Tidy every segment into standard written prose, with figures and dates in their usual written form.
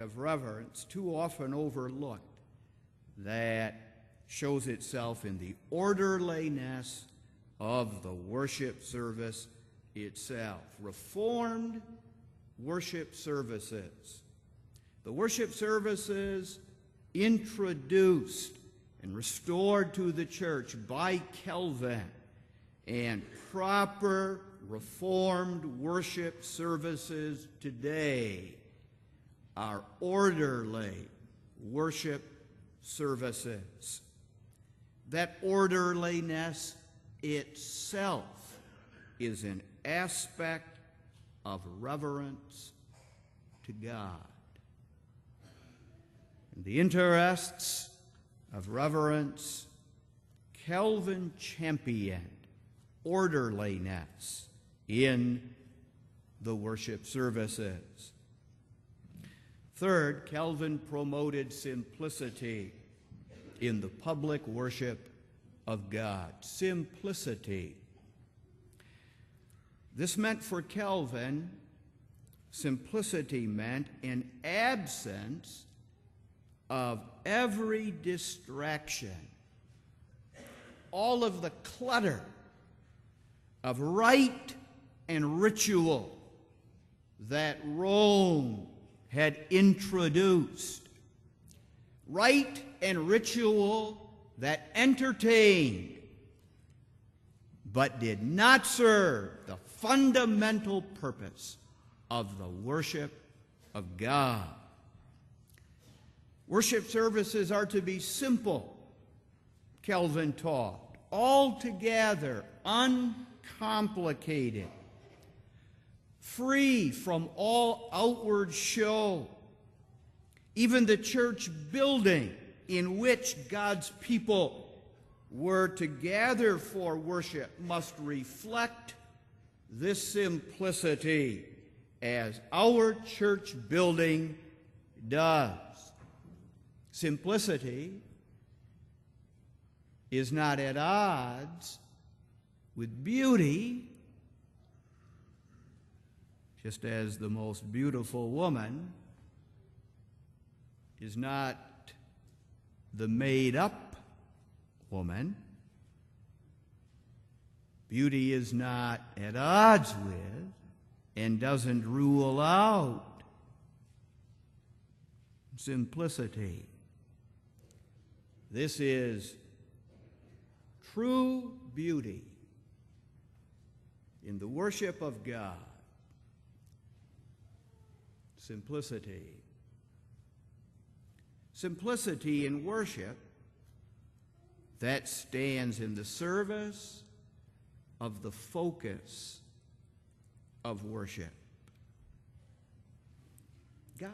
of reverence, too often overlooked, that shows itself in the orderliness of the worship service itself. Reformed worship services. The worship services introduced and restored to the church by Calvin, and proper Reformed worship services today are orderly worship services. That orderliness itself is an aspect of reverence to God. In the interests of reverence, Calvin championed orderliness in the worship services. Third, Calvin promoted simplicity in the public worship of God. Simplicity. This meant for Calvin, simplicity meant an absence of every distraction, all of the clutter of rite and ritual that Rome had introduced. Rite and ritual that entertained but did not serve the fundamental purpose of the worship of God. Worship services are to be simple, Calvin taught, altogether uncomplicated, free from all outward show. Even the church building in which God's people were to gather for worship must reflect this simplicity, as our church building does. Simplicity is not at odds with beauty, just as the most beautiful woman is not the made-up woman. Beauty is not at odds with and doesn't rule out simplicity. This is true beauty in the worship of God. Simplicity. Simplicity in worship that stands in the service of the focus of worship. God.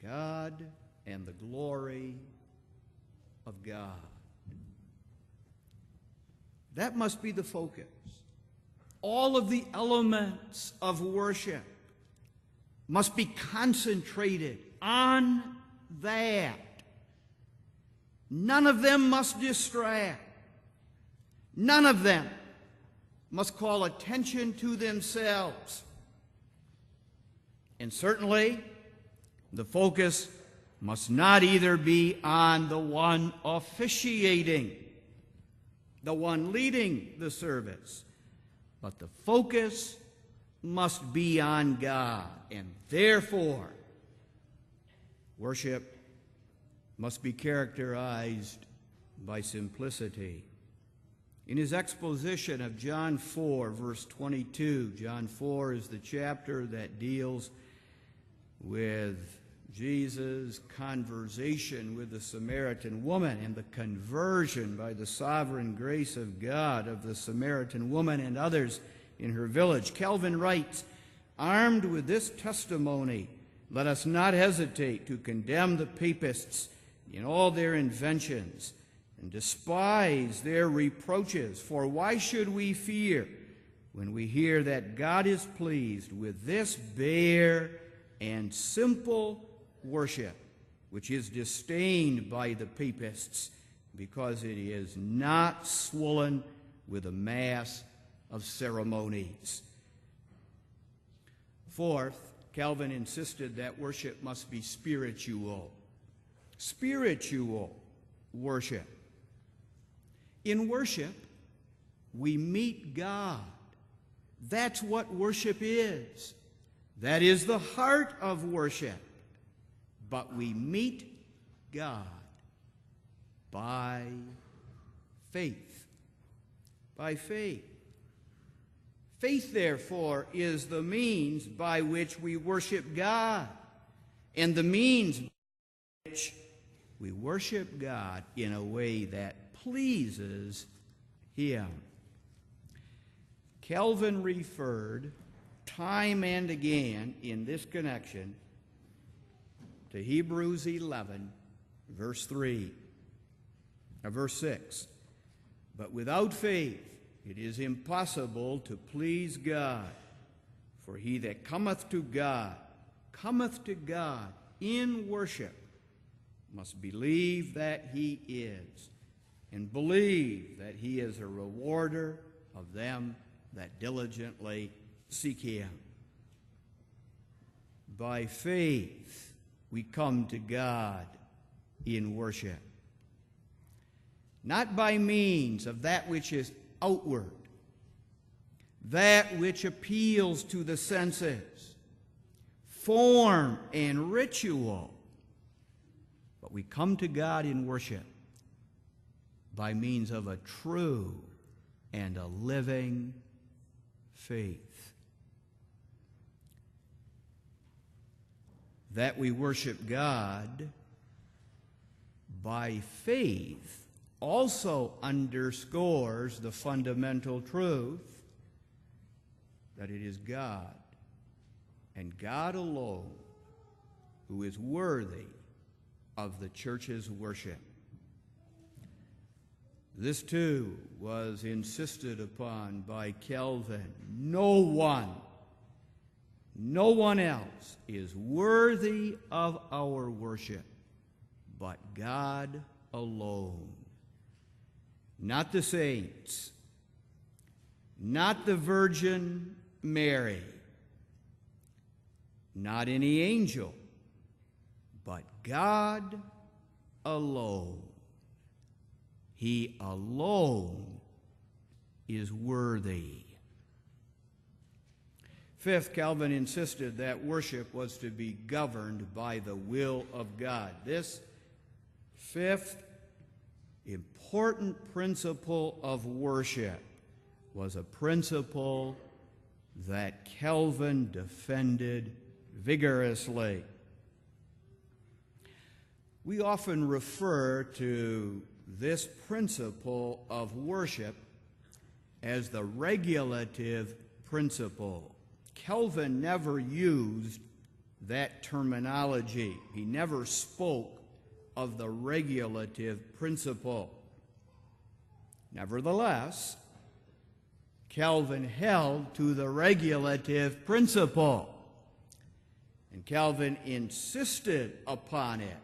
God and the glory of God. That must be the focus. All of the elements of worship must be concentrated on that. None of them must distract. None of them must call attention to themselves. And certainly, the focus must not either be on the one officiating, the one leading the service, but the focus must be on God. And therefore, worship must be characterized by simplicity. In his exposition of John 4, verse 22, John 4 is the chapter that deals with Jesus' conversation with the Samaritan woman and the conversion by the sovereign grace of God of the Samaritan woman and others in her village. Calvin writes, "Armed with this testimony, let us not hesitate to condemn the papists in all their inventions and despise their reproaches. For why should we fear when we hear that God is pleased with this bare and simple worship, which is disdained by the papists, because it is not swollen with a mass of ceremonies?" Fourth, Calvin insisted that worship must be spiritual. Spiritual worship. In worship, we meet God. That's what worship is. That is the heart of worship. But we meet God by faith. By faith. Faith, therefore, is the means by which we worship God, and the means by which we worship God in a way that pleases Him. Calvin referred time and again in this connection to Hebrews 11, verse 6. But without faith it is impossible to please God. For he that cometh to God in worship, must believe that he is, and believe that he is a rewarder of them that diligently seek him. By faith we come to God in worship, not by means of that which is outward, that which appeals to the senses, form and ritual, but we come to God in worship by means of a true and a living faith. That we worship God by faith also underscores the fundamental truth that it is God and God alone who is worthy of the church's worship. This too was insisted upon by Calvin. No one else is worthy of our worship but God alone. Not the saints, not the Virgin Mary, not any angel, but God alone. He alone is worthy. Fifth, Calvin insisted that worship was to be governed by the will of God. This fifth important principle of worship was a principle that Calvin defended vigorously. We often refer to this principle of worship as the regulative principle. Calvin never used that terminology. He never spoke of the regulative principle. Nevertheless, Calvin held to the regulative principle, and Calvin insisted upon it,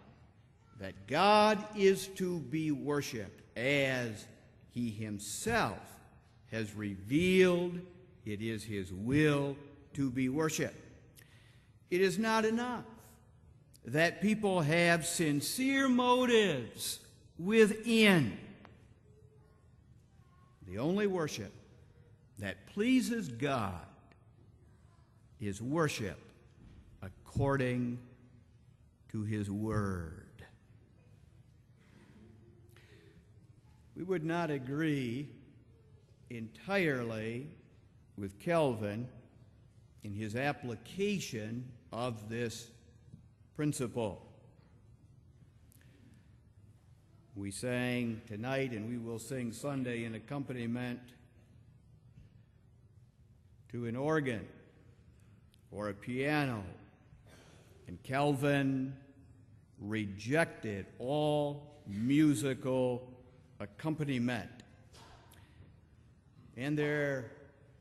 that God is to be worshiped as he himself has revealed it is his will to be worshiped. It is not enough that people have sincere motives within. The only worship that pleases God is worship according to his word. We would not agree entirely with Calvin in his application of this principle. We sang tonight, and we will sing Sunday in accompaniment to an organ or a piano, and Calvin rejected all musical accompaniment. And there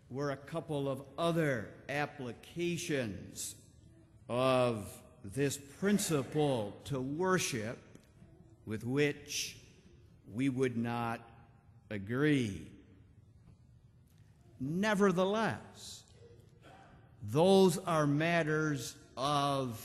were a couple of other applications of this principle to worship with which we would not agree. Nevertheless, those are matters of